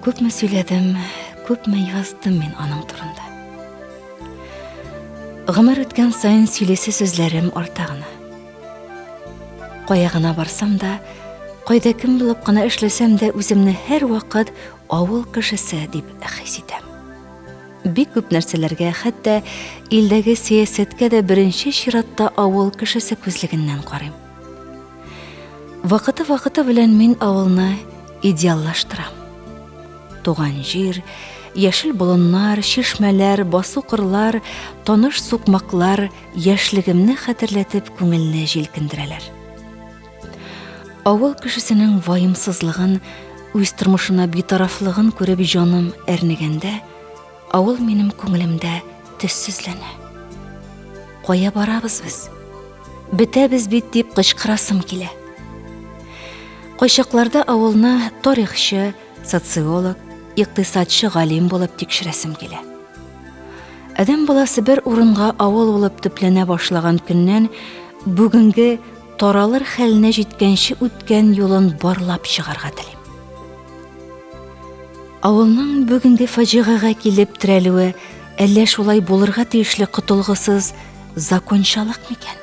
Күпме сөйләдем, күпме яздым мин аның турында. Гомер үткән сайын сөйлесе сүзләрем арта гына. Кая гына барсам да, кайда кем булып кына эшләсәм дә, үземне һәр вакыт авыл кешесе дип хис итәм. Бик күп нәрсәләргә, хәтта илдәге сиясәткә дә беренче чиратта авыл кешесе күзлегеннән карыйм. Вакыты белән мин авылны идеаллаштырам. Туган җир, яшел болыннар, чишмәләр, басу кырлар, таныш сукмаклар яшьлегемне хәтерләтеп күңелне җилкендерәләр. Авыл кешесенең ваемсызлыгын, үз тормышына битарафлыгын күреп җаным әрнегәндә, авыл минем күңелемдә төссезләнә. Кая барабыз без? Бетәбез бит дип кычкырасым килә. Кайчакларда авылны тарихчы, социолог, икътисадчы галим булып тикшерәсем килә. Адәм баласы бер урынга авыл булып төпләнә башлаган көннән бүгенге таралыр хәленә җиткәнче үткән юлын барлап чыгарга телим. Авылның бүгенге фаҗигагә килеп терәлүе әллә шулай булырга тиешле котылгысыз закончалык микән?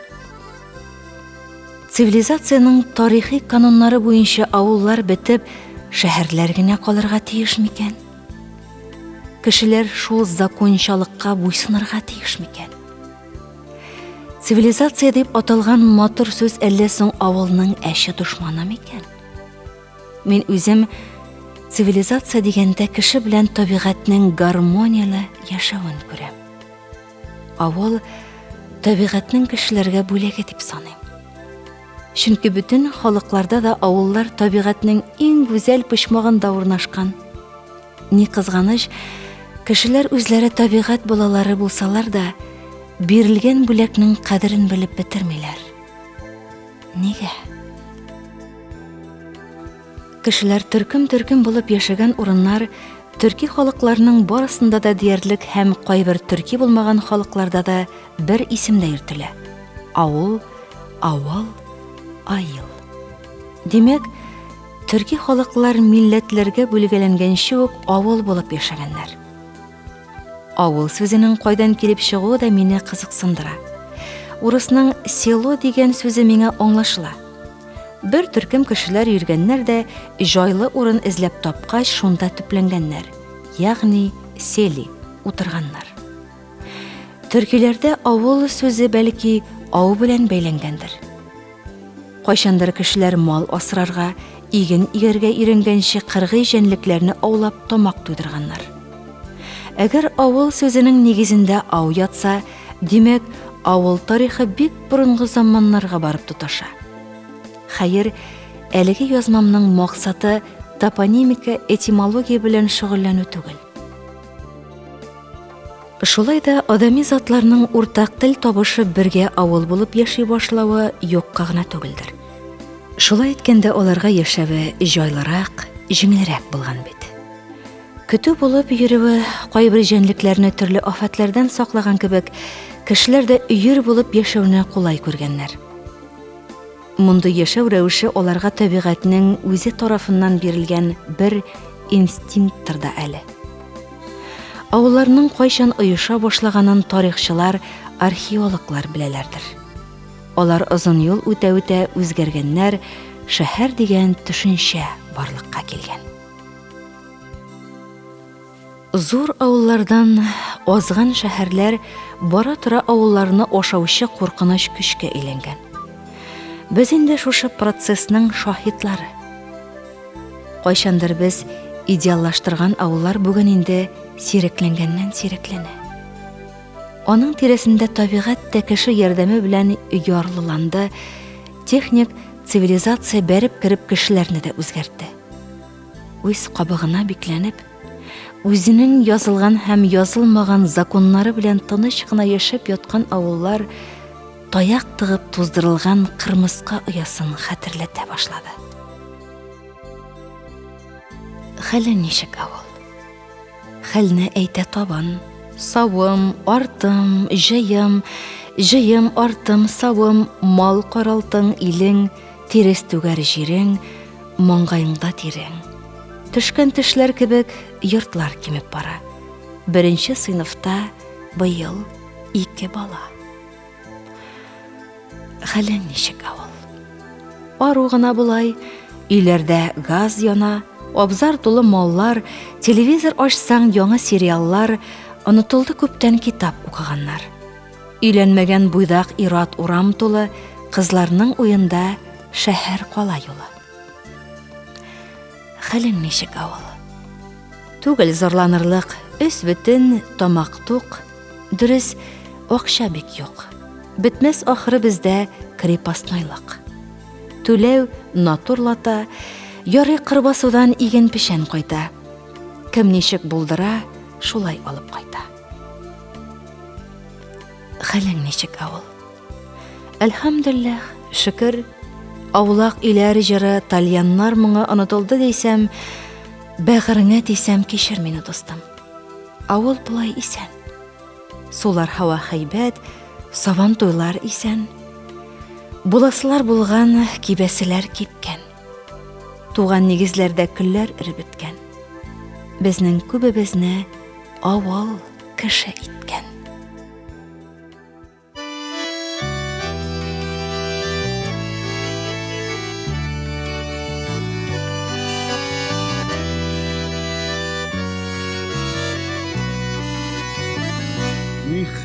Цивилизациянең тарихи кануннары буенча авыллар бетеп, шәһәрләр генә калырга тиеш микән? Кешеләр шул закончалыкка буйсынырга тиеш микән? Цивилизация дип аталган матур сүз әллә соң авылның әче дошманы микән? Мин үзем цивилизация дигәндә кеше белән табигатьнең гармонияле яшәвен күрәм. Авыл табигатьнең кешеләргә бүләге дип саныйм. Чөнки бүтән халыкларда да авыллар табигатьнең иң гүзәл почмагында урнашкан. Ни кызганыч, кешеләр үзләре табигать балалары булсалар да, бирелгән бүләкнең кадерен белеп бетермиләр. Нигә? Кешеләр төркем булып яшәгән урыннар төрки халыкларының барысында да диярлек һәм кайбер төрки булмаган халыкларда да бер исемдә йөртелә. Авыл, авыл, айыл. Димәк, төрки халыклар милләтләргә бүлгәләнгәнче үк авыл булып яшәгәннәр. Авыл сүзенең кайдан килеп чыгуы да мине кызыксындыра. Урысның село дигән сүзе миңа аңлашыла. Бер төркем кешеләр йөргәннәр дә җайлы урын эзләп тапкач шунда төпләнгәннәр. Ягъни сели, утырганнар. Төркиләрдә авыл сүзе бәлки ау белән бәйләнгәндер. Кайчандыр кешеләр мал асрарга, иген игәргә иренгәнче кыргый җәнлекләрне аулап тамак туйдырганнар. Әгәр авыл сүзенең нигезендә ау ятса, димәк, авыл тарихы бик борынгы заманнарга барып тоташа. Хәер, әлеге язмамның максаты топонимика, этимология белән шөгыльләнү түгел. Шулай да адәми затларның уртак тел табышы бергә авыл булып яши башлавы юкка гына түгелдер. Шулай иткәндә аларга яшәве җайлырак, җиңелрәк булган бит. Көтү булып йөрүе, кайбер җәнлекләрне төрле афәтләрдән саклаган кебек, кешеләр дә өер булып яшәүне кулай күргәннәр. Мондый яшәү рәвеше аларга табигатьнең үзе тарафыннан бирелгән бер инстинкттыр да әле. Авылларның кайчан оеша башлаганын тарихчылар, археологлар беләләрдер. Алар озын юл үтә үзгәргәннәр, шәһәр дигән төшенчә барлыкка килгән. Зур авыллардан азган шәһәрләр бара-тора авылларны ашаучы куркыныч көчкә әйләнгән. Без инде шушы процессның шаһитлары. Кайчандыр без идеаллаштырган авыллар бүген инде сирекләнгәннән сирекләнә. Аның тирәсендә табигать та кеше ярдәме белән ярлыланды, техник цивилизация бәреп кирип кешеләрне дә үзгәртте. Үз кабыгына бикләнеп, үзенең язылган һәм язылмаган законнары белән тыныч кына яшәп яткан авыллар таяк тыгып туздырылган кырмыска оясын хәтерләтә башлады. Хәле ничек авыл? Хәлне әйтә табан, савым, артым, җыем, артым, савым, мал каралтың, илең, тирес түгәр җирең, маңгайыңда тирең. төшкән тешләр кебек йортлар кимеп бара. Беренче сыйныфта быел 2 бала. Хәлең ничек, авыл? Ару гына булай, өйләрдә газ яна, абзар тулы маллар, телевизор ачсаң яңа сериаллар, онытылды күптән китап укыганнар. Өйләнмәгән буйдак ират урам тулы, кызларның уенда шәһәр кала юлы. Хәлең ничек, авыл? Түгел зарланырлык, өс бөтен, тамак тук, дөрес, акча бик юк. Бетмәс ахыры бездә крепостнойлык. Түләү натурлата, ярый кырбасудан иген пешән кайта. Кем ничек булдыра, шулай алып кайта. Хәлең ничек, авыл? Әлхәмдүлилләх, шөкер, авылак өйләр җыры, тальяннар моңа онытылды дисәм, бәгыреңә тисәм, кичер мине, дустым. Авыл булай исән. Сулар һава һәйбәт, сабан туйлар исән. Буласылар булган, кибәселәр кипкән. Туган нигезләрдә көлләр ирбеткән. Безнең күбебезне авыл кеше иткән.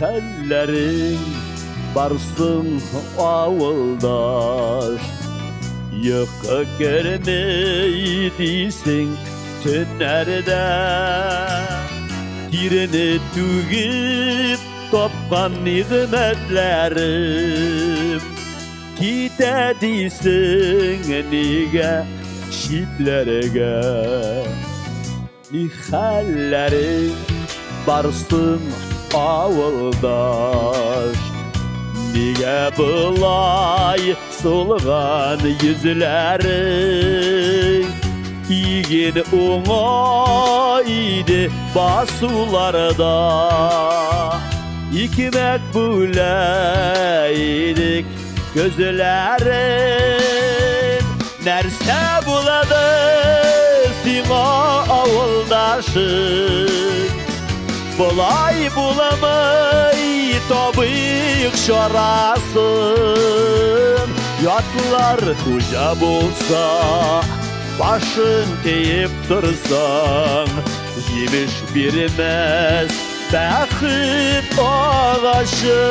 Хәлләрең барсын авылдаш, йокы кермей дисең төннәрдә, тирене түгеп тапкан нигъмәтләрем, китә дисең нигә читләргә. Ни хәлләрең барсын авылдаш, нигә былай сулган йөзләрең, иген уңай иде басуларда, икмәк бүләйдек gözlerin. Нәрсә булады сиңа авылдашым? Булай буламый табыйк чарасын. Ятлар хуҗа булса, башын тейеп торсаң, җимеш бирмәс бәхет агачы.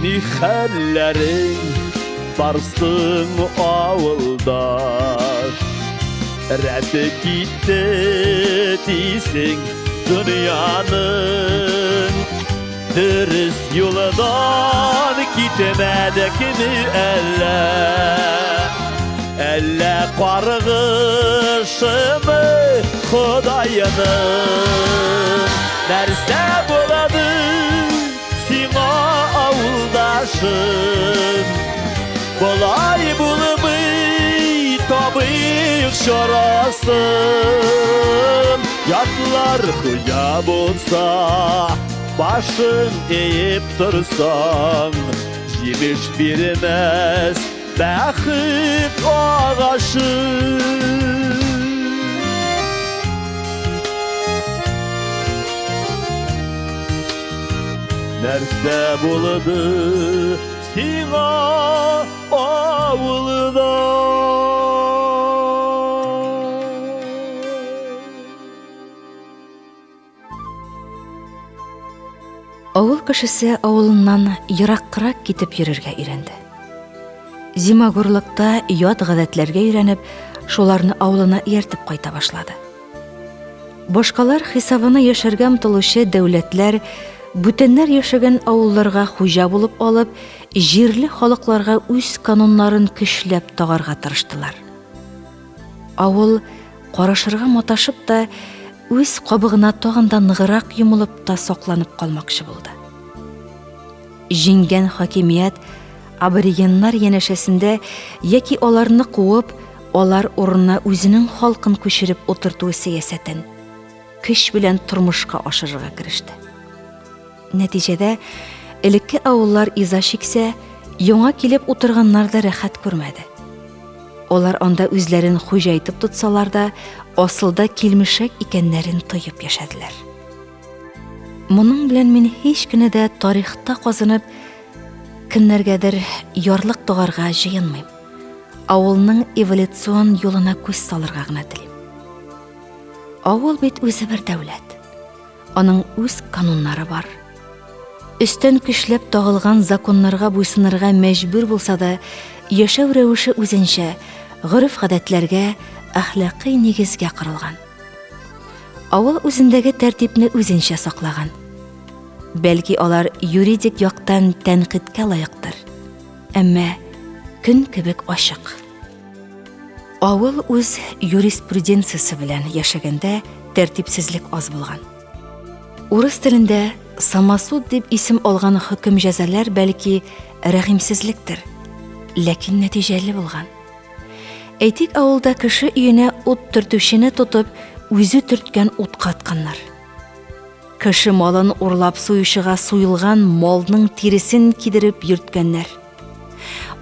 Ни хәлләрең барсың авылдаш, рәте китте дисең дөньяның, дөрес юлдан китмәдекме әллә? Әллә каргышымы Ходаеның? Нәрсә булады сиңа авылдашым? Болай булмый табыйк чарасын. Ятлар хуҗа булса, башын эеп торсаң, җимеш бирмәс бәхет агашы. Нәрсә булды сиңа авылда? Авыл кешесе авылыннан ераккырак китеп йөрергә өйрәнде. Зимагурлыкта ят гадәтләргә өйрәнеп, шуларны авылына ияртеп кайта башлады. Башкалар хисабына яшәргә омтылучы дәүләтләр бүтәннәр яшәгән авылларга хуҗа булып алып, җирле халыкларга үз кануннарын көчләп тагарга тырыштылар. Авыл карашырга маташып та, үз кабыгына тагын да ныгырак йомылып та сакланып калмакчы булды. Җиңгән хакимият аборигеннар янәшәсендә яки аларны куып, алар урынына үзенең халкын күчереп утырту сәясәтен көч белән тормышка ашырырга кереште. Нәтиҗәдә, элекке авыллар иза чиксә, яңа килеп утырганнар да рәхәт күрмәде. Алар анда үзләрен хуҗа итеп тотсалар да, асылда килмешәк икәннәрен тоеп яшәделәр. Моның белән мин һич кенә дә тарихта казынып, кемнәргәдер ярлык тугарга җыенмыйм. Авылның эволюцион юлына күз салырга гына телим. Авыл бит үзе бер дәүләт. Аның үз кануннары бар. Өстен көчләп тагылган законнарга буйсынырга мәҗбүр булса да, яшәү рәвеше үзенчә, гореф-гадәтләргә, әхлакый нигезгә корылган. Авыл үзендәге тәртипне үзенчә саклаган. Бәлки алар юридик яктан тәнкыйтькә лаектыр. Әмма көн кебек ачык. Авыл үз юриспруденциясе белән яшәгәндә тәртипсезлек аз булган. Урыс телендә самосуд дип исем алган хөкем җәзалар бәлки рәхимсезлектер, ләкин нәтиҗәле булган. Әйтик, авылда кеше өенә ут төртүчене тотып, үзе төрткән утка атканнар. Кеше малын урлап суючыга суйылган малның тиресен кидереп йөрткәннәр.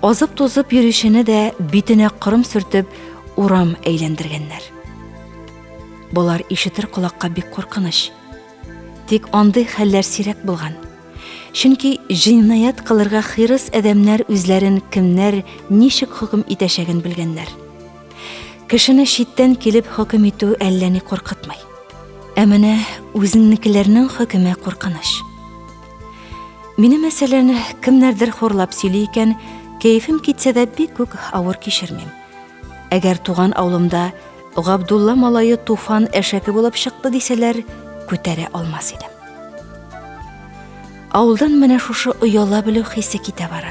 Азып-тозып йөрүчене дә битенә кырым сөртеп, урам әйләндергәннәр. Булар ишетер колакка бик куркыныч. Тик андый хәлләр сирәк булган. Чөнки җинаят кылырга хирыс адәмнәр үзләрен кемнәр ничек хөкем итәчәген белгәннәр. Кешене читтән килеп хөкем итү әллә ни куркытмый. Ә менә үзеңнекеләрнең хөкеме куркыныч. Мине мәсәлән кемнәрдер хорлап сөйли икән, кәефем китсә дә бик күк авыр кичермим. Әгәр туган авылымда Габдулла малае туфан әшәке булып чыкты дисәләр, күтәрә алмас идем. Авылдан менә шушы ояла белү хисе китә бара.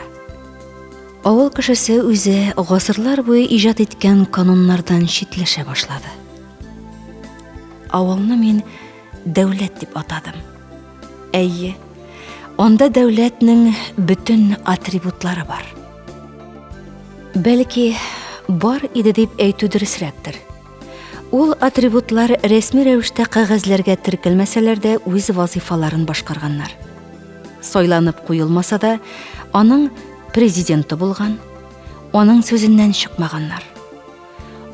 Авыл кешесе үзе гасырлар буе иҗат иткән кануннардан читләшә башлады. Авылны мин дәүләт дип атадым. Әйе, анда дәүләтнең бөтен атрибутлары бар. Бәлки, бар иде дип әйтү дөресрәктер. Ул атрибутлар рәсми рәвештә кәгазьләргә теркәлмәсәләр дә үз вазифаларын башкарганнар. Сайланып куелмаса да, аның президенты булган, аның сүзеннән чыкмаганнар.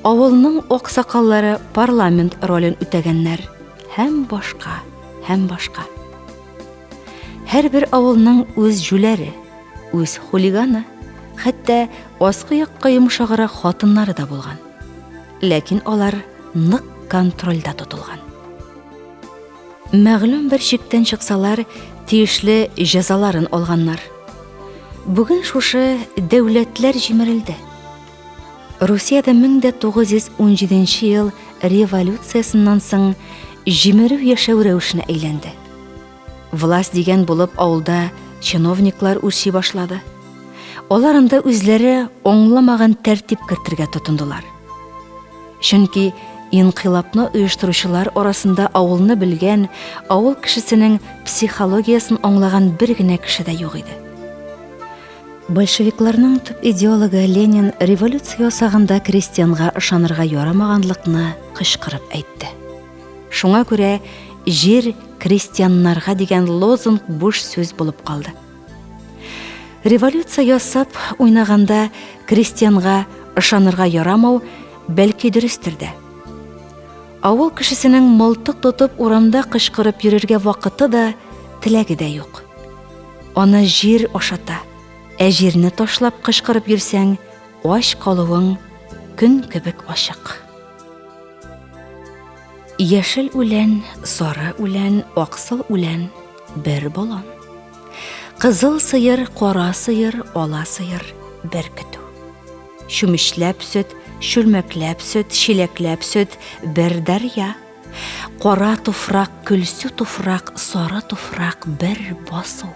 Авылның аксакаллары парламент ролен үтәгәннәр, һәм башка, һәм башка. Һәрбер авылның үз җүләре, үз хулиганы, хәтта аскы якка йомшагырак хатыннары да булган. Ләкин алар нык контрольдә тотылган. Мәгълүм бер чиктән чыксалар, тиешле җәзаларын алганнар. Бүген шушы дәүләтләр җимерелде. Русиядә 1917 ел революциясыннан соң җимерү яшәү рәвешенә әйләнде. Власть дигән булып авылда чиновниклар үрчи башлады. Алар анда үзләре аңламаган тәртип кертергә тотындылар. Чөнки инкыйлабны оештыручылар арасында авылны белгән, авыл кешесенең психологиясын аңлаган бер генә кеше дә юк иде. Большевикларның төп идеологы Ленин революция ясаганда крестьянга ышанырга ярамаганлыкны кычкырып әйтте. Шуңа күрә җир крестьяннарга дигән лозунг буш сүз булып калды. Революция ясап уйнаганда крестьянга ышанырга ярамау бәлки дөрестер дә. Авыл кешесенең мылтык тотып урамда кычкырып йөрергә вакыты да, теләге дә юк. Аны җир ашата. Ә җирне ташлап кычкырып йөрсәң, ач калуың көн кебек ачык. Яшел үлән, сары үлән, аксыл үлән, бер болан. Кызыл сыер, кара сыер, ала сыер, бер көтү. Шүмешләп сөт, шүлмәкләп сөт, шиләкләп сөт, бер дәрья. Кара туфрак, көлсү туфрак, сары туфрак, бер басу.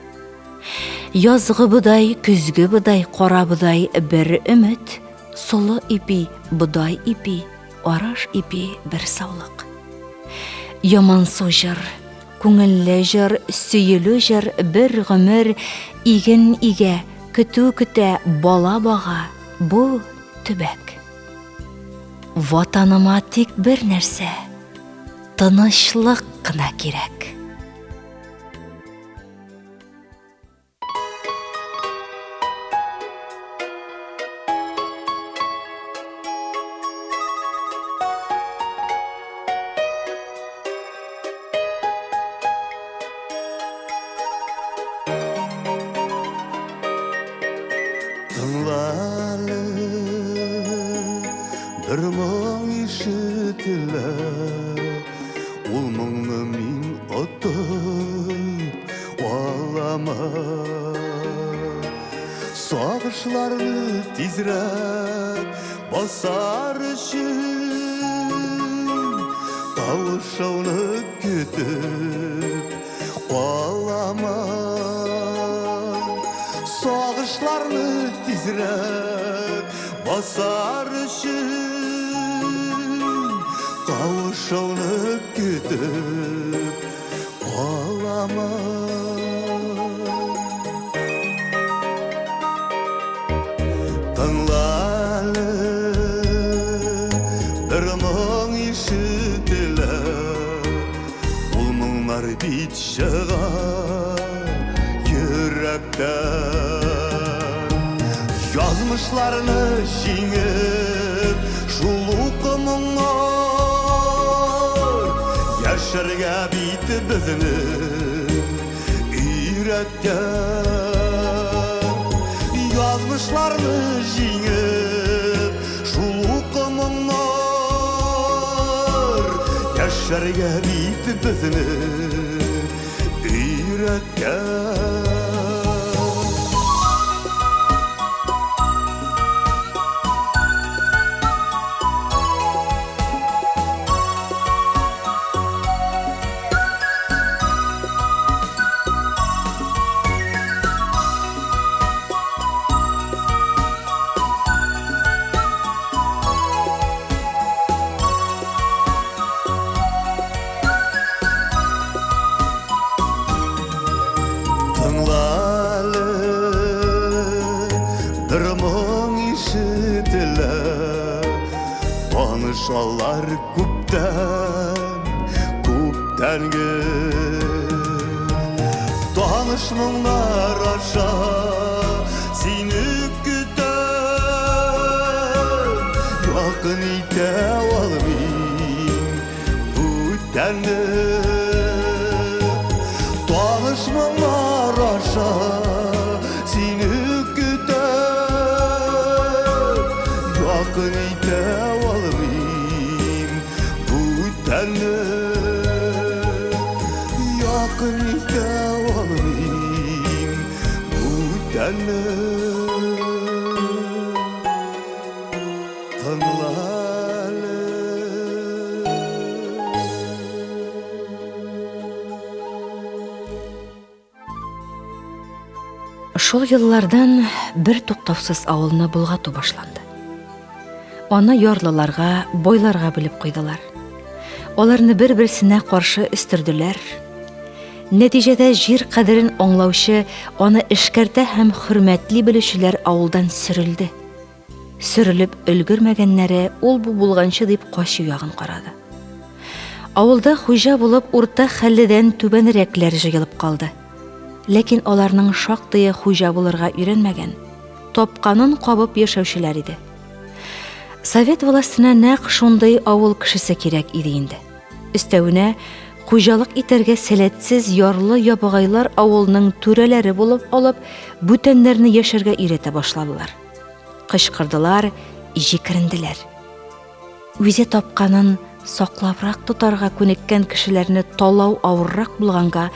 Язгы будай, күзгө будай, кара будай, бер өмет. Солы ипи, будай ипи, араш ипи, бер саулык. Яман сужыр, күңелле җыр, сөелү җыр, бер гомер, иген игә, көтү көтә, бала бага, бу төбәк. Ватаныма тик бер нәрсә, тынычлык кына кирәк. Тыңлалы, бір мұң ишетілі, ол мұңны мен ұтып алама. Сағышларны тезірек басар үшін, қауышауны күтіп қалама. Sağışlarını tizrek basar üçün, kavuşağını kütüp ağlama. Tınlalı bir мұң işitile, ol мұңlar bit шығar yürekten. Yazmışlarını жеңіп шулуq мұңlar, яшәргә бит безне үйрәткән. Yazmışlarını жеңіп шулуq мұңlar, яшәргә бит безне үйрәткән. Tınlalı, bir мұң işitile, tanışanlar күптән Tanış мұңлар аша сені күтем, yakın ite almayım бүтәнге. Tanış мұңлар аша сені күтем, yakın ite almayım бүтәнге. Yakın ite almayım бүтәнге. Tınlalı. Шул еллардан бер туктаусыз авылны болгату башланды. Аны ярлыларга, бойларга билеп куйдылар. Аларны бер-берсенә каршы өстөрдүләр. Нәтиҗәдә җир кадерен аңлаучы, аны эшкәртә һәм хөрмәтли белүчеләр авылдан сөрелде. Сөрелеп өлгермәгәннәре ул бу булганчы дип качу ягын карады. Авылда хуҗа булып урта хәлледән түбәнрәкләр җыелып калды. Ләкин аларның шактые хуҗа булырга өйрәнмәгән, тапканын кабып яшәүчеләр иде. Совет властына нәкъ шундый авыл кешесе кирәк иде инде. Өстәвенә, хуҗалык итәргә сәләтсез ярлы ябыгайлар авылның түрәләре булып алып, бүтәннәрне яшәргә өйрәтә башладылар. Кычкырдылар, җикеренделәр. Үзе тапканын саклабрак тотарга күнеккән кешеләрне талау авыррак булганга,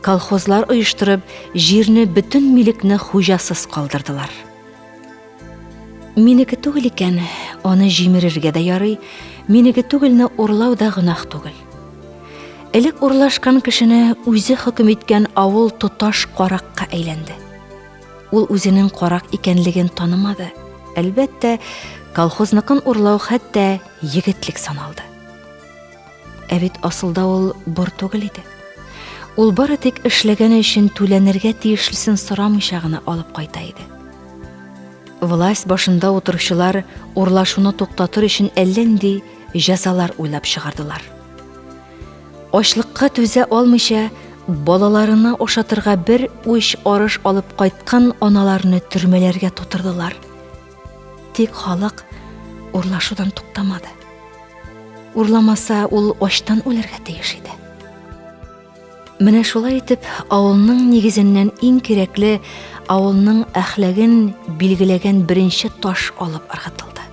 колхозлар оештырып, җирне бөтен милекне хуҗасыз калдырдылар. Минеке түгел икән, аны җимерергә дә ярый, минеке түгелне урлау да гынах түгел. Элек урлашкан кешене үзе хөкем иткән авыл тоташ каракка әйләнде. Ул үзенең карак икәнлеген танымады. Әлбәттә, колхозныкын урлау хәтта егетлек саналды. Ә бит асылда ул бор түгел иде. Ул бары тик эшләгәне өчен түләнергә тиешлесен сорамыйча гына алып кайта иде. Власть башында утыручылар урлашуны туктатыр өчен әллә нинди җәзалар уйлап чыгардылар. Ачлыкка түзә алмыйча, балаларына ошатырга бер үч арыш алып кайткан аналарны төрмәләргә тутырдылар. Тик халык урлашудан туктамады. Урламаса, ул ачтан үләргә тиеш иде. Менә шулай итеп, авылның нигезеннән иң кирәкле, авылның әхләген билгеләгән беренче таш алып ыргытылды.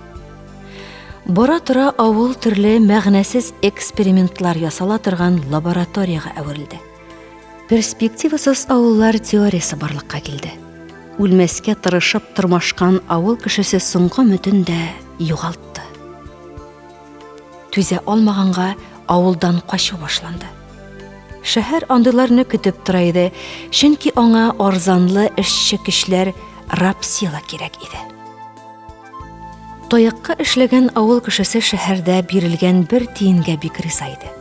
Бара-тора авыл төрле мәгънәсез экспериментлар ясала торган лабораторияга әверелде. Перспективасыз авыллар теориясы барлыкка килде. Үлмәскә тырышып тормашкан авыл кешесе соңгы өмөтен дә югалтты. Түзә алмаганга авылдан качу башланды. Шәһәр андыйларны көтеп тора иде, чөнки аңа арзанлы эшче кешеләр, рабсила кирәк иде. Таякка эшләгән авыл кешесе шәһәрдә бирелгән бер тиенгә бик риза иде.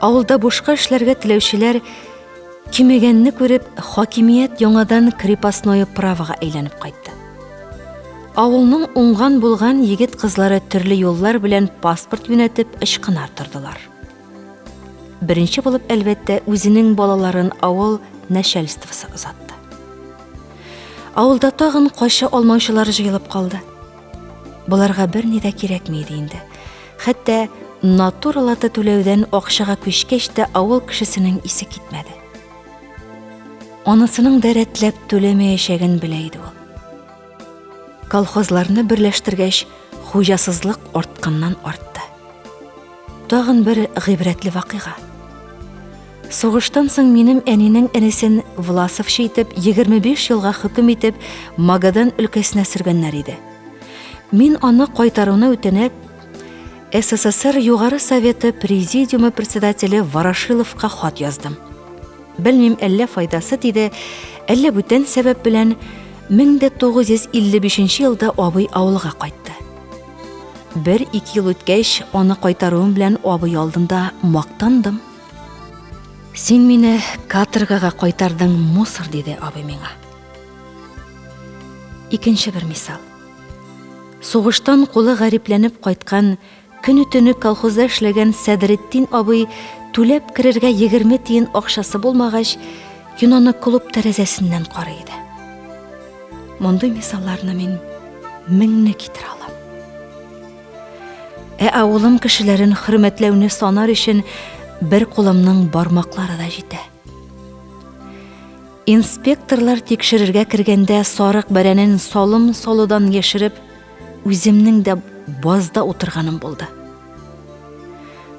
Авылда бушка эшләргә теләүчеләр кимегәнне күреп, хакимият яңадан крепостное правога әйләнеп кайтты. Авылның уңган булган егет-кызлары төрле юллар белән паспорт юнәтеп ычкынар тордылар. Беренче булып, әлбәттә, үзенең балаларын авыл начальствосы озатты. Авылда тагын кайча алмаучылар җыелып калды. Буларга бер ни дә кирәкми иде инде. Хәтта натуралата түләүдән акчага күчкәч тә авыл кешесенең исе китмәде. Анысының да рәтләп түләмәячәген белә иде ул. Колхозларны берләштергәч, хуҗасызлык артканнан артты. Тагын бер гыйбрәтле вакыйга. Сугыштан соң минем әнинең әнисен Власовчы итеп 25 елга хөкем итеп Магадан өлкәсенә сөргәннәр иде. Мин аны кайтаруны үтенеп, СССР Югары Советы Президиумы председателе Ворошиловка хат яздым. Белмим, әллә файдасы тиде, әллә бүтән сәбәп белән 1955 елда абый авылга кайтты. 1-2 ел үткәч, аны кайтаруым белән абый алдында мактандым. Син мине каторгага кайтардың, мусор, диде абый миңа. Икенче бер мисал. Сугыштан кулы гарипләнеп кайткан, көне-төне колхозда эшләгән Сәдретдин абый түләп керергә 20 тиен акчасы булмагач, киноны клуб тәрәзәсеннән карый иде. Мондый мисалларны мин меңне китерә алам. Авылым кешеләрен хөрмәтләүне санар өчен бер кулымның бармаклары да җитә. Инспекторлар тикшерергә кергәндә сарык бәрәнен салым-салудан яшереп, үземнең дә базда утырганым булды.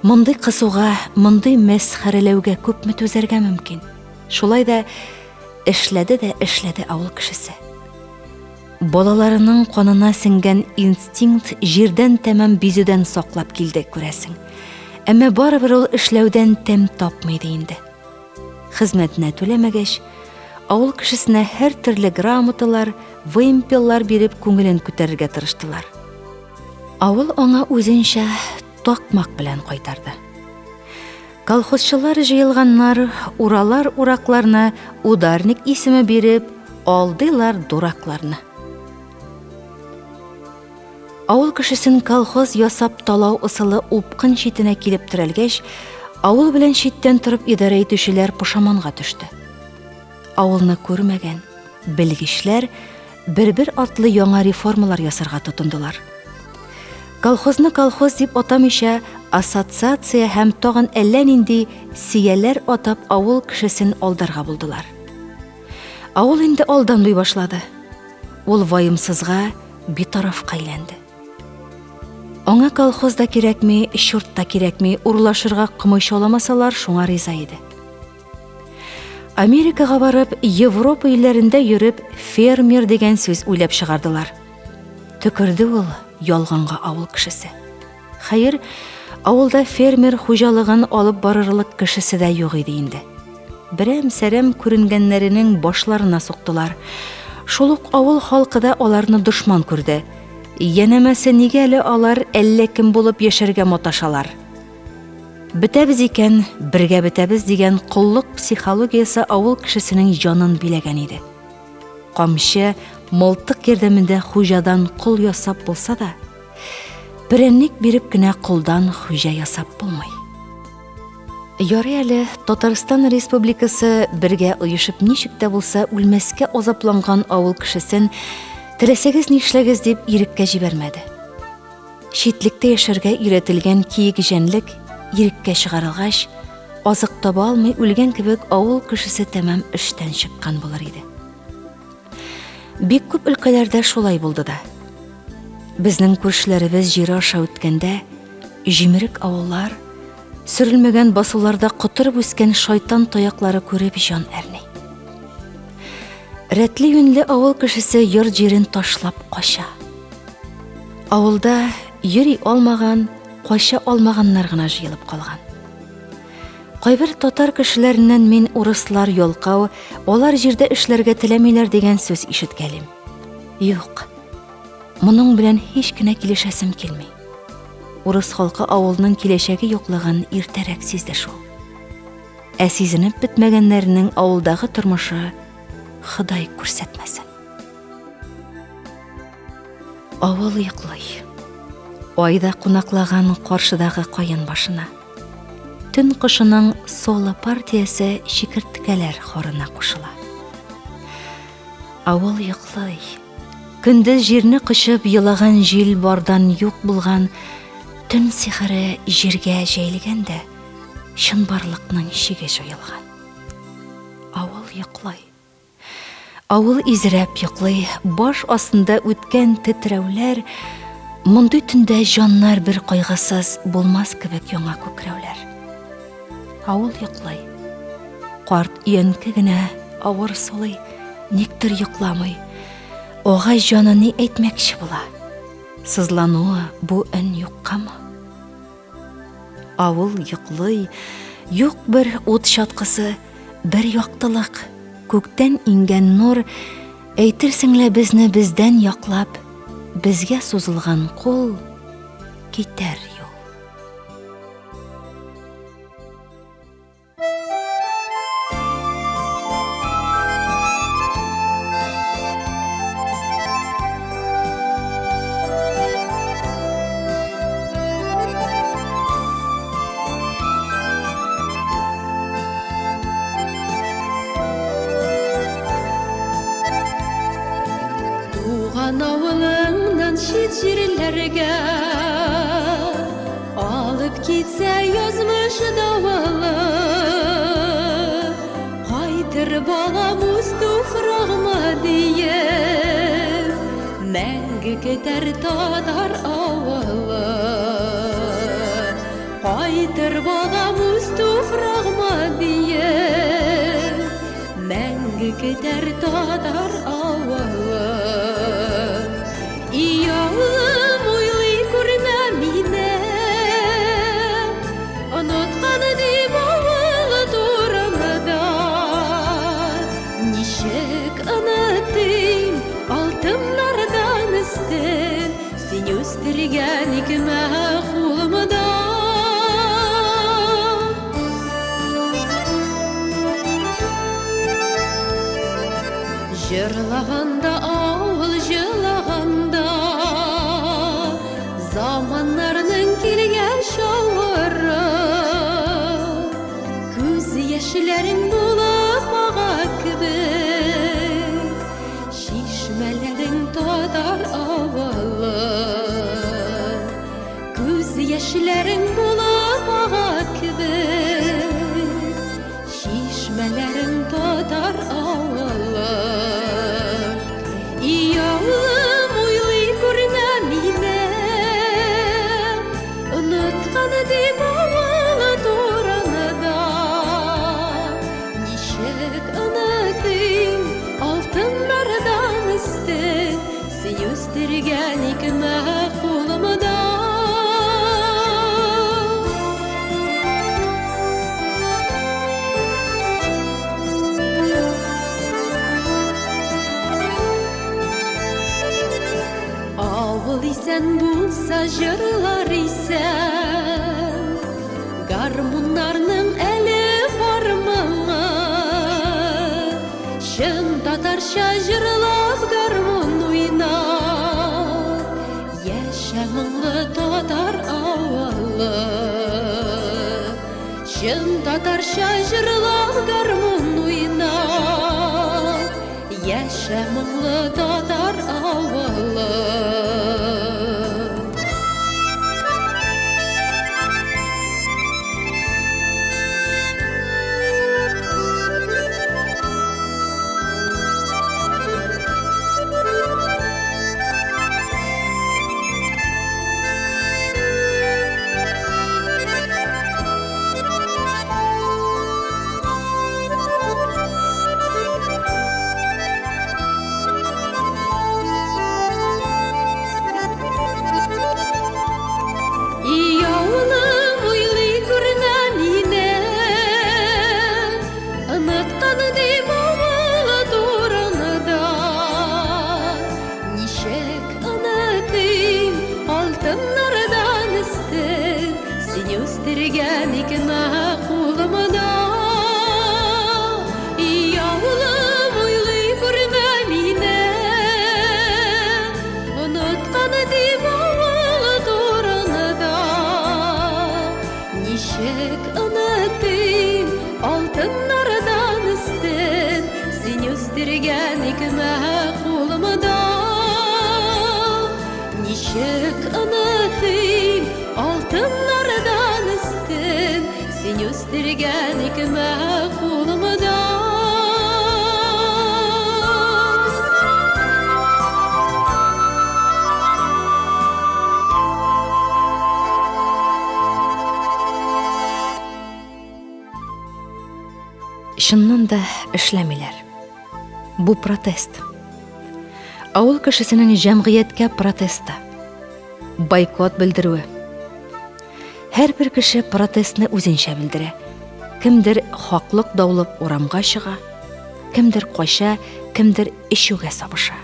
Мондый кысуга, мондый мәсхәрәләүгә күпме түзәргә мөмкин. Шулай да эшләде авыл кешесе. Балаларының канына сеңгән инстинкт җирдән тәмам бизүдән саклап килде, күрәсең. Әмма барыбер ул эшләүдән тәм тапмый инде. Хезмәтенә түләмәгәч, авыл кешесенә һәр төрле грамоталар, вымпеллар биреп күңелен күтәрергә тырыштылар. Авыл аңа үзенчә такмак белән кайтарды. Колхозчылар җыелганнар, уралар уракларына ударник исеме биреп, алдылар дуракларны. Авыл кешесен колхоз ясап талау ысылы упкын читенә килеп терәлгәч, авыл белән читтән торып идарә итүчеләр пошаманга төште. Авылны күрмәгән, белгечләр бер-бер атлы яңа реформалар ясарга тотындылар. Колхозны колхоз дип атамыйча, ассоциация һәм тагын әллә нинди сияләр атап авыл кешесен алдарга булдылар. Авыл инде алданмый башлады. Ул ваемсызга битарафка әйләнде. Аңа колхозда кирәкми, чуртта кирәкми, урлашырга кымычаламасалар, шуңа риза иде. Америкага барып, Европа илләрендә йөреп, фермер дигән сүз уйлап чыгардылар. Төкерде ул ялганга авыл кешесе. Хәер, авылда фермер хуҗалыгын алып барырлык кешесе дә юк иде инде. Берәм-сәрәм күренгәннәренең башларына суктылар. Шул ук авыл халкы да аларны дошман күрде. Янәмәсе нигә әле алар әллә кем булып яшәргә маташалар. Бетәбез икән, бергә бетәбез дигән куллык психологиясе авыл кешесенең җанын биләгән иде. Камчы, мылтык ярдәмендә хуҗадан кол ясап булса да, перәнник биреп кенә кулдан хуҗа ясап булмый. Ярый әле Татарстан Республикасы бергә оешып ничек тә булса үлмәскә азапланган авыл кешесен теләсәгез нишләгез дип иреккә җибәрмәде. Читлектә яшәргә өйрәтелгән киек җәнлек иреккә чыгарылгач, азык таба алмый үлгән кебек авыл кешесе тәмам эштән чыккан булыр иде. Бик күп өлкәләрдә шулай булды да. Безнең күршеләребез җире аша үткәндә, җимерек авыллар, сөрелмәгән басуларда котырып үскән шайтан таяклары күреп җан әрни. Рәтле юньле авыл кешесе йорт җирен ташлап кача. Авылда йөри алмаган, кача алмаганнар гына җыелып калган. Кайбер татар кешеләреннән мин урыслар ялкау, алар җирдә эшләргә теләмиләр дигән сүз ишеткәлим. Юк, моның белән һич кенә килешәсем килми. Урыс халкы авылның киләчәге юклыгын иртәрәк сизде шул. Ә сизенеп бетмәгәннәрнең авылдагы тормышы Ходай күрсәтмәсен. Авыл йоклый. Айда кунаклаган каршыдагы каен башына. Төн кышының соло партиясе шикерткәләр хорына кушыла. Авыл йоклый. Көндез җирне кышып елаган җил бардан юк булган, төн сихере җиргә җәйлегәндә, чынбарлыкның чиге җуелган. Авыл йоклый. Авыл изрәп йоклый, баш астында үткән тетрәүләр, мондый төндә җаннар бер кайгысыз булмас кебек яңа күкрәүләр. Авыл йоклый. Карт өянке генә авыр сулый, никтер йокламый. Огай җаны ни әйтмәкче була? Сызлануы бу өн юккамы? Авыл йоклый, юк бер ут чаткысы, бер яктылык, күктән иңгән нур, әйтерсең лә безне бездән яклап, безгә сузылган кул китәр юл. Авылыңнан чит җирләргә алып китсә язмыш давылы, кайтыр балам үз туфрагыма диеп, мәңге кетәр татар авылы. Кайтыр балам үз туфрагыма диеп, мәңге кетәр татар авылы. Iyağım uylay күрмә мине, оныткан дип авылы турымда. Ничек онытыйм алтыннардан өстен, син үстергән икмә кулымда. Җырлаганда авыл җылаганда, заманнарның килгән шавыры, күз яшьләрең булып ага кебек, чишмәләрең татар авылы. Күз яшьләрең булып ага кебек, чишмәләрең татар авылы. Iyağım uylay күрмә мине, оныткан дип авылы турында. Ничек онытыйм алтыннардан өстен, син үстергән икмә кулымда. Авыл исән булса җырлар исән, гармуннарның әле бармы? Чын татарча җырлап гармун Жын татарша жырлап гармун уйнап, яшә моңлы татар авылы. Яулым уйлый күренә мине, оныткан дим авылы турында. Ничек онытыйм алтыннардан өстен, син үстергән икмә кулымда. Яулым уйлый күренә мине, оныткан дим авылы турында. Ничек онытыйм алтыннардан өстен, син үстергән икмә кулымда. Ничек онытыйм алтыннардан өстен, син үстергән икмә кулымда. Шыннан да эшләмиләр. Бу протест. Авыл кешесенең җәмгыятькә протесты. Бойкот белдерүе. Һәрбер кеше протестны үзенчә белдерә. Кемдер хаклык даулап урамга чыга, кемдер кача, кемдер эчүгә сабыша.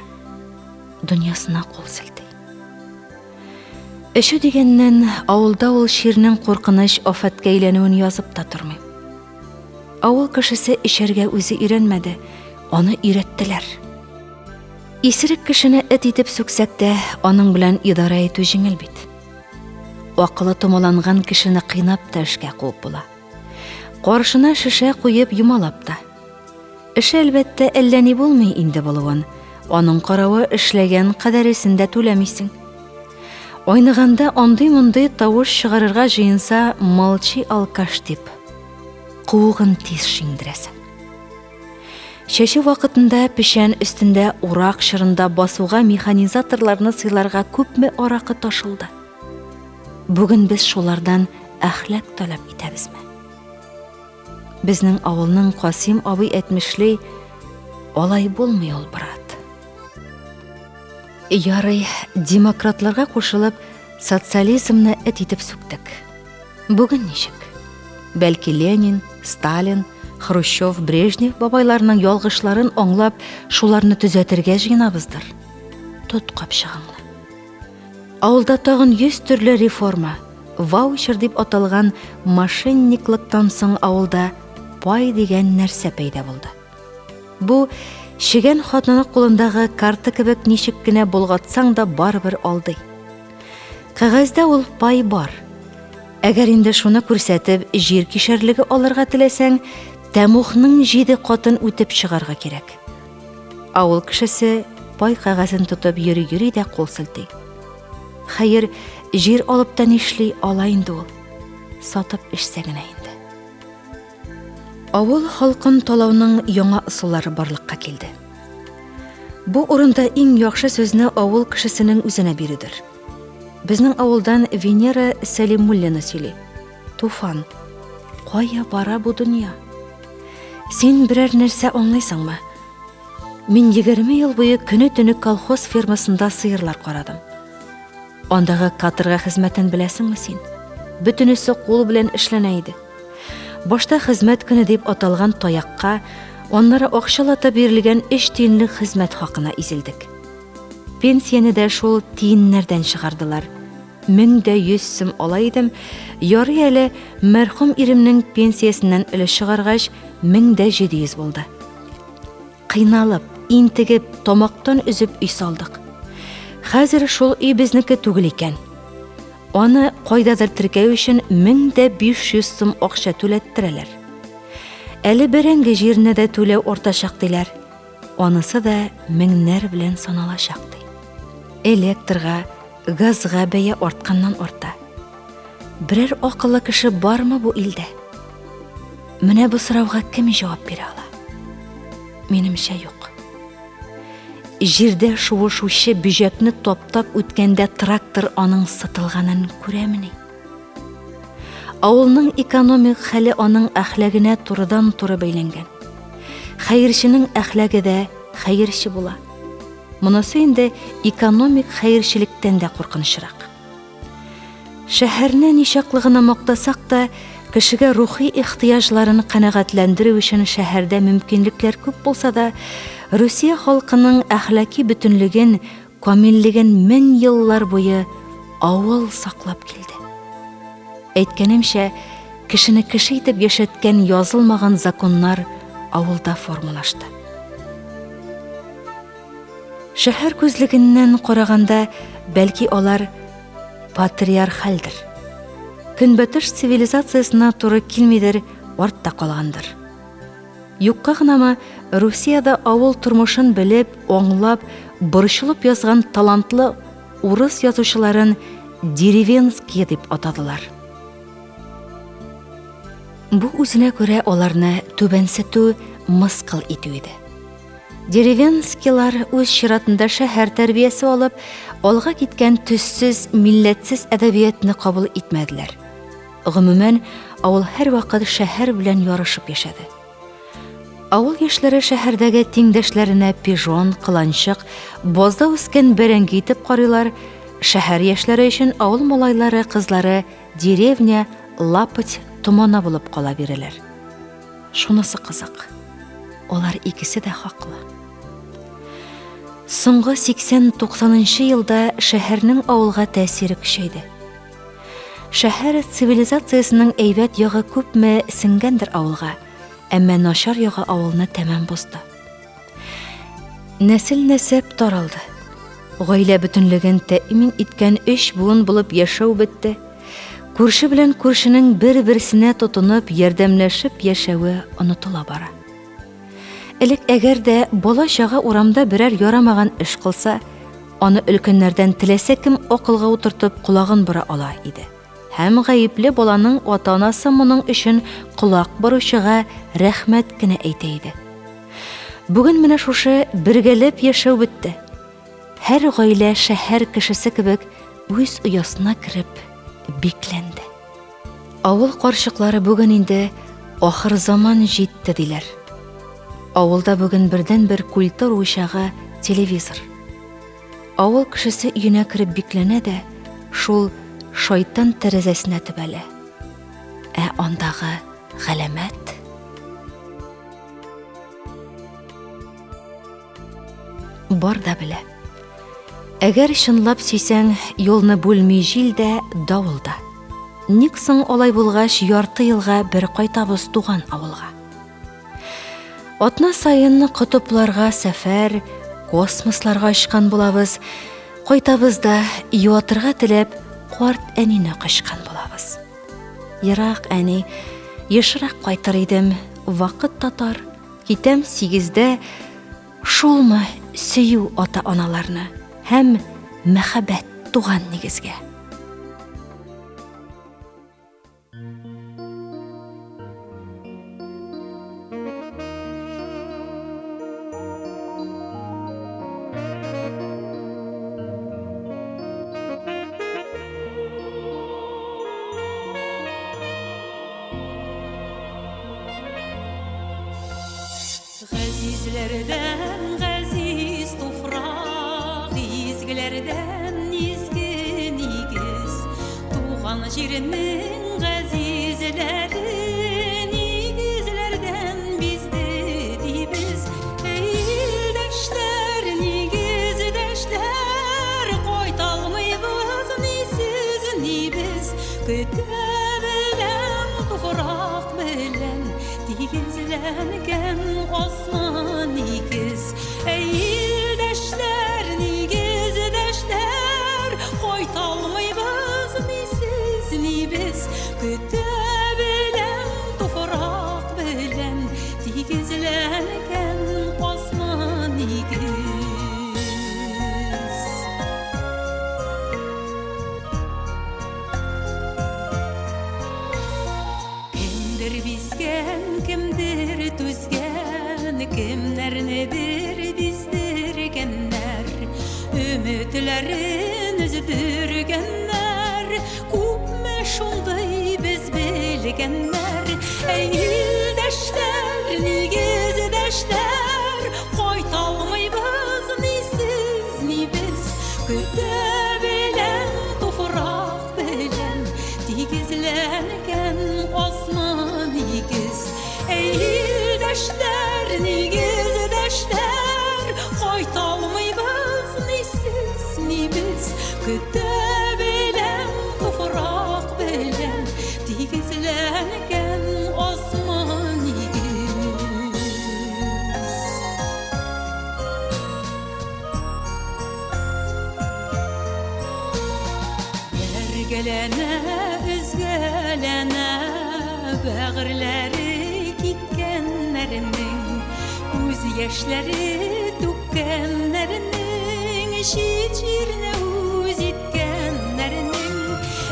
Дөньясына кул селти. Эчү дигәннән авылда ул ширнең куркыныч афәткә әйләнүен язып та тормый. Авыл кешесе эчәргә үзе өйрәнмәде, аны өйрәттеләр. Исерек кешене эт итеп сүксәк тә, аның белән идара итү җиңел бит. Акылы томаланган кешене кыйнап та эшкә куып була. Каршына шешә куеп юмалап та. Эше әлбәттә әллә ни булмый инде булуын. Аның каравы эшләгән кадәресен дә түләмисең. Ойнаганда андый-мондый тавыш чыгарырга җыенса, молчи алкаш дип куугын тиз шиндерәсең. Шәче вакытында пешән өстендә урак шырында басуга механизаторларны сыйларга күпме аракы ташылды. Бүген без шулардан әхлак таләп итәбезме? Безнең авылның Касим абый әйтмешли, алай булмый ул, брат. Ярый, демократларга кушылып, социализмны эт итеп сүктек. Бүген ничек? Бәлки Ленин, Сталин, Хрущев, Брежнев бабайларның ялгышларын аңлап, шуларны төзәтергә җыенабыздыр. Тот капчыгыңны. Авылда тагын 100 төрле реформа, ваучер дип аталган мошенниклыктан соң авылда пай дигән нәрсә пәйда булды. Бу шигән хатыны кулындагы карта кебек ничек кенә булгатсаң да барыбер алдый. Кагазда ул пай бар. Әгәр инде шуны күрсәтеп, җир кишәрлеге алырга теләсәң, тәмухның 7 катын үтеп чыгарга кирәк. Авыл кешесе пай кагазын тотып йөри дә кул селти. Хәер, җир алып та нишли ала инде ул. Сатып эшсә генә инде. Авыл халкын талауның яңа ысуллары барлыкка килде. Бу урында иң яхшы сүзне авыл кешесенең үзенә бирүдер. Безнең авылдан Венера Сәлимуллина сөйли. Туфан, кая бара бу дөнья? Син берәр нәрсә аңлыйсыңмы? Мин 20 ел буе көне-төне колхоз фермасында сыерлар карадым. Андагы каторга хезмәтен беләсеңме син? Бөтенесе кул белән эшләнә иде. Башта хезмәт көне дип аталган таякка, аннары акчалата бирелгән 3 тиенлек хезмәт хакына изелдек. Пенсияне дә шул тиеннәрдән чыгардылар. 1100 сум ала идем, ярый әле мәрхүм иремнең пенсиясеннән өлеш чыгаргач 1700 булды. Кыйналып, интегеп, тамактан үзеп үй салдык. Хәзер шул үй безнеке түгел икән. Аны кайдадыр теркәү өчен 1500 сум акча түләттерәләр. Әле бәрәңге җиренә дә түләү артачак диләр. Анысы да меңнәр белән саналачак ди. Электрга, газга бәя артканнан арта. Берәр акыллы кеше бармы бу илдә? Менә бу сорауга кем җавап бирә ала? Минемчә юк. Җирдә шуышучы бөҗәкне таптап үткәндә трактор аның сытылганын күрәмени? Авылның экономик хәле аның әхләгенә турыдан-туры бәйләнгән. Хәерченең әхләге дә хәерче була. Монысы инде экономик хәерчелектән дә куркынычрак. Шәһәрне ничаклыгына мактасак та, кешегә рухи ихтыяҗларын канәгатьләндерү өчен шәһәрдә мөмкинлекләр күп булса да, Русия халкының әхлаки бөтенлеген, камиллеген 1000 еллар буе авыл саклап килде. Әйткәнемчә, кешене кеше итеп яшәткән язылмаган законнар авылда формалашты. Шәһәр күзлегеннән караганда, бәлки алар патриархальдыр. Көнбатыш цивилизациясына туры килмидер, артта калгандыр. Юкка гынамы Русияда авыл тормышын белеп, аңлап, борчылып язган талантлы урыс язучыларын деревенский дип атадылар. Бу үзенә күрә аларны түбәнсетү, мыскыл итү иде. Деревенскийлар үз чиратында шәһәр тәрбиясе алып, алга киткән төссез, милләтсез әдәбиятны кабул итмәделәр. Гомумән, авыл һәр вакыт шәһәр белән ярышып яшәде. Авыл яшьләре шәһәрдәге тиңдәшләренә пижон, кыланчык, базда үскән бәрәңге итеп карыйлар. Шәһәр яшьләре өчен авыл малайлары, кызлары деревня, лапоть, томана булып кала бирәләр. Шунысы кызык. Алар икесе дә хаклы. Соңгы 80-90 елда шәһәрнең авылга тәэсире көчәйде. Шәһәр цивилизациясының әйбәт ягы күпме сеңгәндер авылга, әмма начар ягы авылны тәмам бозды. Нәсел-нәсәп таралды. Гаилә бөтенлеген тәэмин иткән 3 буын булып яшәү бетте. Күрше белән күршенең бер-берсенә тотынып, ярдәмләшеп яшәүе онытыла бара. Элек әгәр дә бала чага урамда берәр ярамаган эш кылса, аны өлкәннәрдән теләсә кем акылга утыртып колагын бора ала иде. Һәм гаепле баланың ата-анасы моның өчен колак баручыга рәхмәт кенә әйтә иде. Бүген менә шушы бергәләп яшәү бетте. Һәр гаилә шәһәр кешесе кебек үз уясына кирип бикләнде. Авыл карчыклары бүген инде ахыр заман җитте диләр. Авылда бүген бердән-бер культура учагы телевизор. Авыл кешесе өенә кирип бикләнә дә, шул шайтан тәрәзәсенә төбәлә. Андагы галәмәт бар да белә. Әгәр чынлап сөйсәң, юлны бүлми җил дә, давыл да. Ник соң алай булгач ярты елга бер кайтабыз туган авылга? Атна сайын кутупларга сәфәр, космосларга очкан булабыз. Кайтабыз да юатырга теләп, карт әнине кышкан булабыз. Ерак әни, ешрак кайтыр идем, вакыт татар, китәм 8дә, шулмы сөю ата-аналарны һәм мәхәббәт туган нигезгә. Газизләрдән газиз туфрак, изгеләрдән изге нигез, туган җирнең газизләре нигезләрдән безде дибез. Илдәшләр, нигездәшләр, кайталмыйбыз нисез нибез, көтә белән туфрак белән тигезләнгән осман нигез. Илдәшләр, нигездәшләр, кайталмыйбыз bizgen kimdir tüzgen, kimlernedir bizdirgenler, ümitlerin üzdürgenler, kupme şunday biz bilgenler. Ey ildeşler, nigizdeşler, koytalmaybız ni siz ni biz, küte bilen tufrak bilen, digizlengen osman igiz. Ey ildeşler, nigizdeşler, koytalmaybız ni siz ni biz, küte bilen tufrak bilen, digizlengen osman igiz. Ergelene, üzgelene, bağırları gitkenlerinin, göz yaşları dökkenlerinin, şiirine uz etkenlerinin.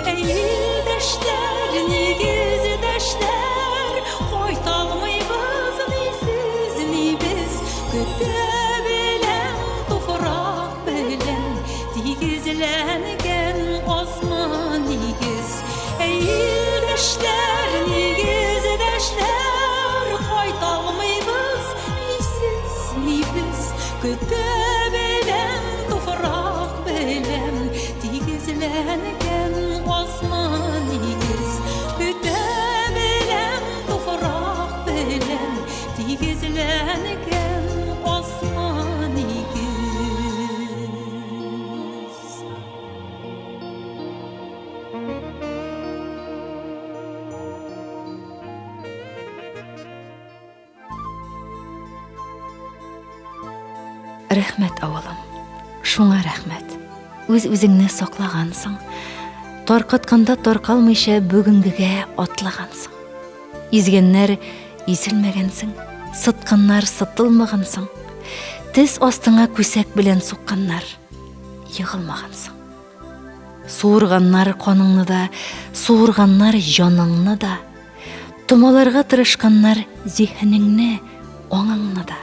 Ey ildeşler, nigizdeşler, koytalmaybız ni siz ni biz, küte bilen tufrak bilen, digizlengen osman igiz. Ey ildeşler, nigizdeşler, koytalmaybız ni siz ni biz, küte bilen tufrak bilen, digizlengen osman igiz. Küte bilen tufrak bilen, digizlengen osman igiz. Рәхмәт, авылым. Шуңа рәхмәт. Үз-үзеңне саклағансың. Тарқатқанда тарқалмыйша бүгінгіге атлагансың. Изгәннәр изелмәгәнсең, сытқаннар сытылмагансың. Тез астыңа күсәк белән сукканнар егылмагансың. Суырганнар каныңны да, суырганнар җаныңны да. Томаларга тырышканнар зиһенеңне, аңыңны да.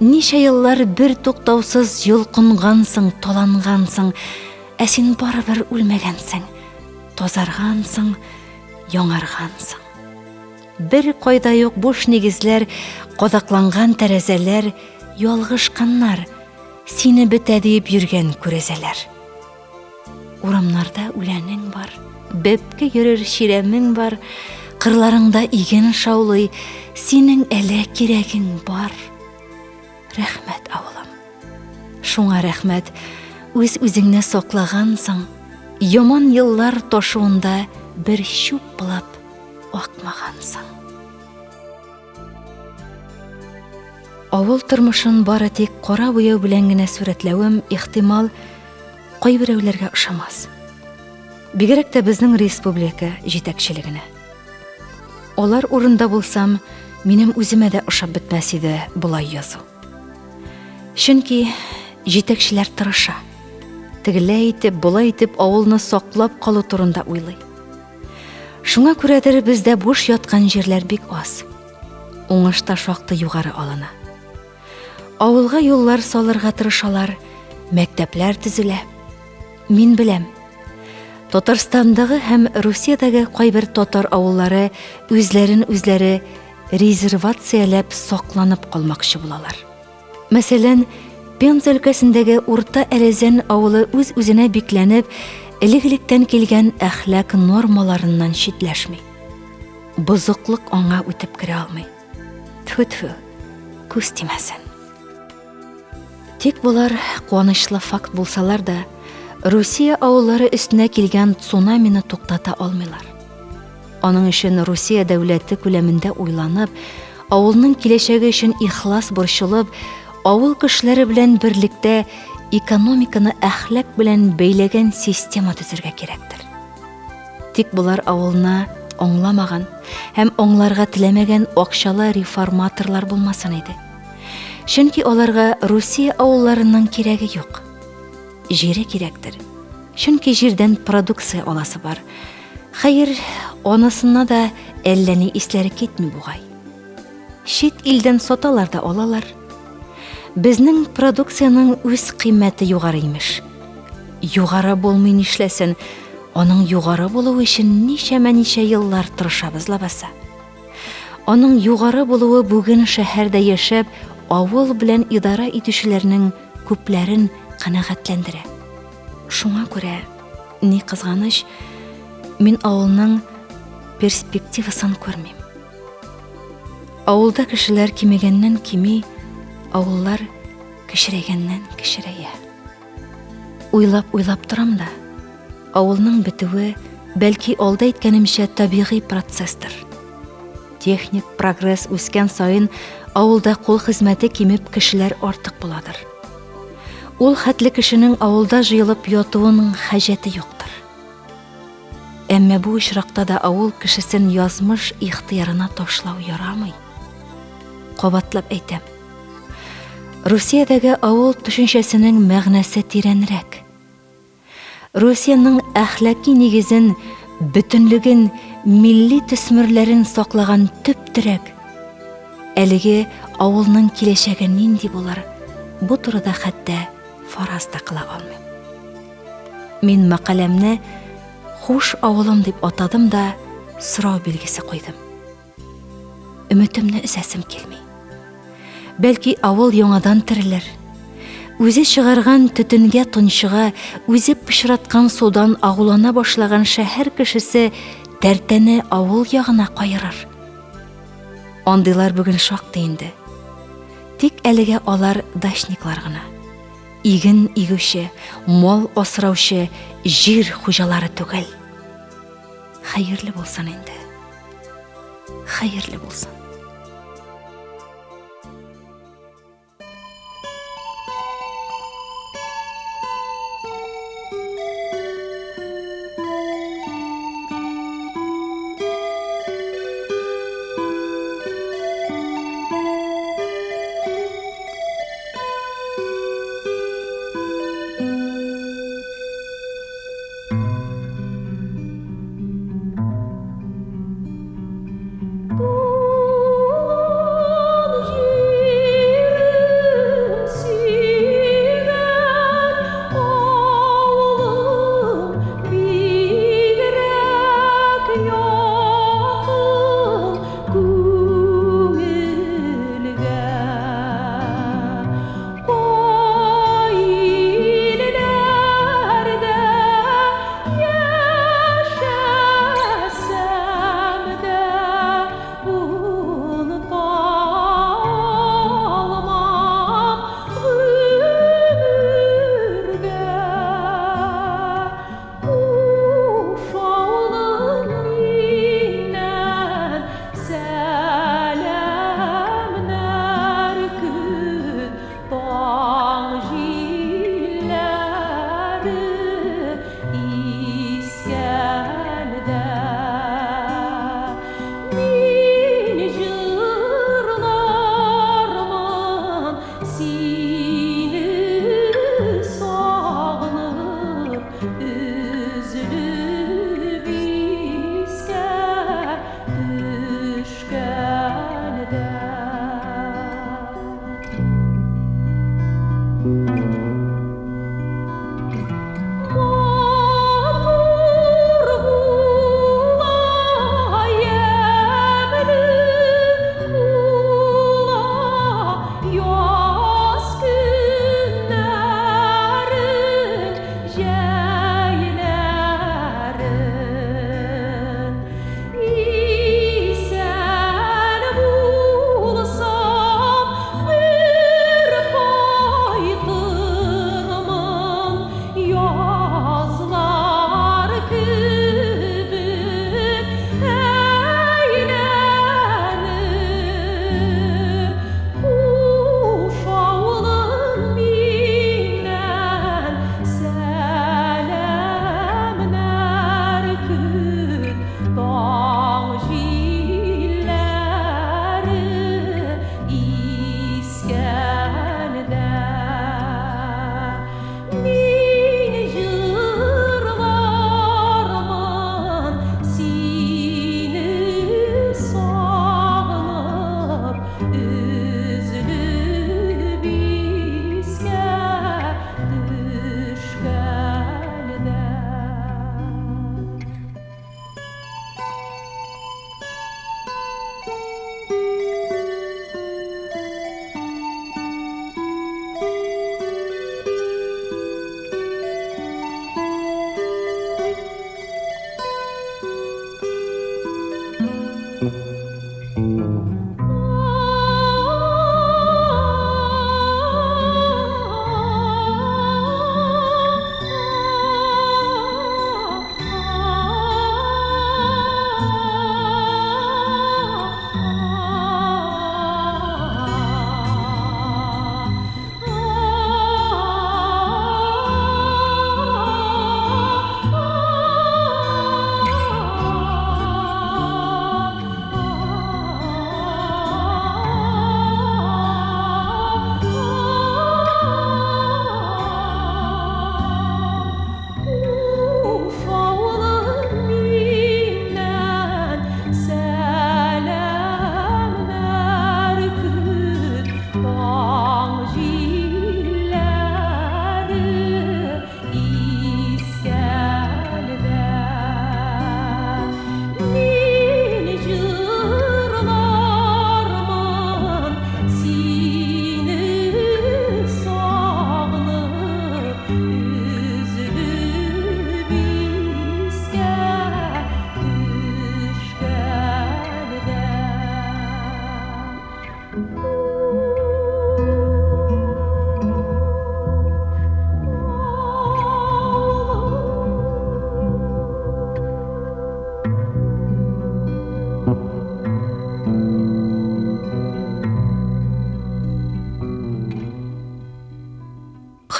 Ничә еллар бер туктаусыз йолкынгансың, талангансың, ә син барыбер үлмәгәнсең, тазаргансың, яңаргансың. Бер кайда юк буш нигезләр, кадакланган тәрәзәләр, ялгышканнар, сине бетә дип йөргән күрәзәләр. Урамнарда үләнең бар, бәпкә йөрер ширемең бар, кырларыңда иген шаулый, синең әле кирәгең бар. Рәхмәт, авылым. Шуңа рәхмәт, үз-үзеңне саклагансың, яман еллар ташуында бер чүп булып акмагансың. Авыл тормышын бары тик кара буяу белән генә сүрәтләвем ихтимал кайберәүләргә ошамас. Бигрәк тә безнең республика җитәкчелегенә. Алар урында булсам, минем үземә дә ошап бетмәс иде булай язу. Чөнки җитәкчеләр тырыша. Тегеләй итеп, булай итеп авылны саклап калу турында уйлый. Шуңа күрәдер бездә буш яткан җирләр бик аз. Уңыш та шактый югары алына. Авылга юллар салырга тырышалар, мәктәпләр төзелә. Мин беләм. Татарстандагы һәм Русиядәге кайбер татар авыллары үзләрен-үзләре резервацияләп сакланып калмакчы булалар. Мәсәлән, Пенза өлкәсендәге Урта Әләзән авылы үз-үзенә бикләнеп, элек-электән килгән әхлак нормаларыннан читләшми. Бозыклык аңа үтеп керә алмый. Тфу-тфу, күз тимәсен. Тик булар куанычлы факт булсалар да, Русия авыллары өстенә килгән цунамины туктата алмыйлар. Аның өчен Русия дәүләте күләмендә уйланып, авылның киләчәге өчен ихлас борчылып, авыл кешеләре белән берлектә экономиканы әхлак белән бәйләгән система төзергә кирәктер. Тик булар авылны аңламаган һәм аңларга теләмәгән акчалы реформаторлар булмасын иде. Чөнки аларга Русия авылларының кирәге юк. Җире кирәктер. Чөнки җирдән продукция аласы бар. Хәер, анысына да әллә ни исләре китми бугай. Шит илдән саталар да алалар. Безнең продукцияның үз кыйммәте югары имеш. Югары булмый нишләсен, аның югары булуы өчен ничә еллар тырышабыз лабаса. Аның югары булуы бүген шәһәрдә яшәп, авыл белән идара итүчеләрнең күпләрен канәгатьләндерә. Шуңа күрә, ни кызганыч, мин авылның перспективасын күрмим. Авылда кешеләр кимегәннән кими, авыллар кешерәгәннән кешерәя. Уйлап торам да, авылның бетүе бәлки алда әйткәнемчә табигый процесстыр. Техник прогресс үскән саен авылда кул хезмәте кимеп кешеләр артык буладыр. Ул хәтле кешенең авылда җыелып ятуының хаҗәте юктыр. Әмма бу очракта да авыл кешесен язмыш ихтыярына ташлау ярамый. Кабатлап әйтәм. Русиядәге авыл төшенчәсенең мәгънәсе тирәнрәк. Русиянең әхлаки нигезен, бөтенлеген, милли төсмерләрен саклаган төп терәк. Әлеге авылның киләчәге нинди булар? Бу турыда хәтта фараз да кыла алмыйм. Мин мәкаләмне хуш авылым дип атадым да сорау билгесе куйдым. Өметемне үзәсем килми. Бәлки авыл яңадан терелер. Үзе чыгарган төтенгә тончыга, үзе пышраткан судан агулана башлаган шәһәр кешесе тәртәне авыл ягына кайырыр. Андыйлар бүген шактый инде. Тик әлегә алар дачниклар гына. Иген игүче, мал асраучы, җир хуҗалары түгел. Хәерле булсын инде. Хәерле булсын.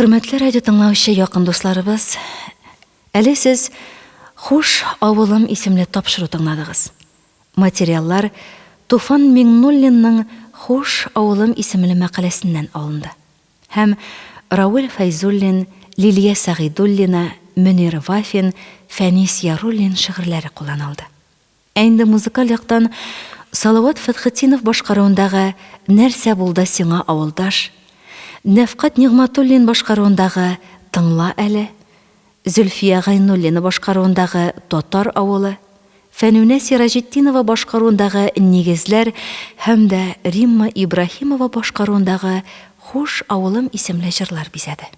Хөрмәтле радио тыңлаучы якын дусларыбыз, әле сез «Хуш авылым» исемле тапшыру тыңладыгыз. Материаллар Туфан Миңнуллинның «Хуш авылым» исемле мәкаләсеннән алынды. Һәм Рауил Файзуллин, Лилия Сагыйдуллина, Мөнир Вафин, Фәнис Яруллин шигырьләре кулланылды. Инде музыкаль яктан Салават Фәтхетдинов башкаруындагы «Нәрсә булды сиңа авылдаш», Нәфкать Нигъматуллин башкаруындагы «Тыңла әле», Зөлфия Гайнуллина башкаруындагы «Татар авылы», Фәнүнә Сиражетдинова башкаруындагы «Нигезләр» һәм дә Римма Ибраһимова башкаруындагы «Хуш авылым» исемле җырлар бизәде.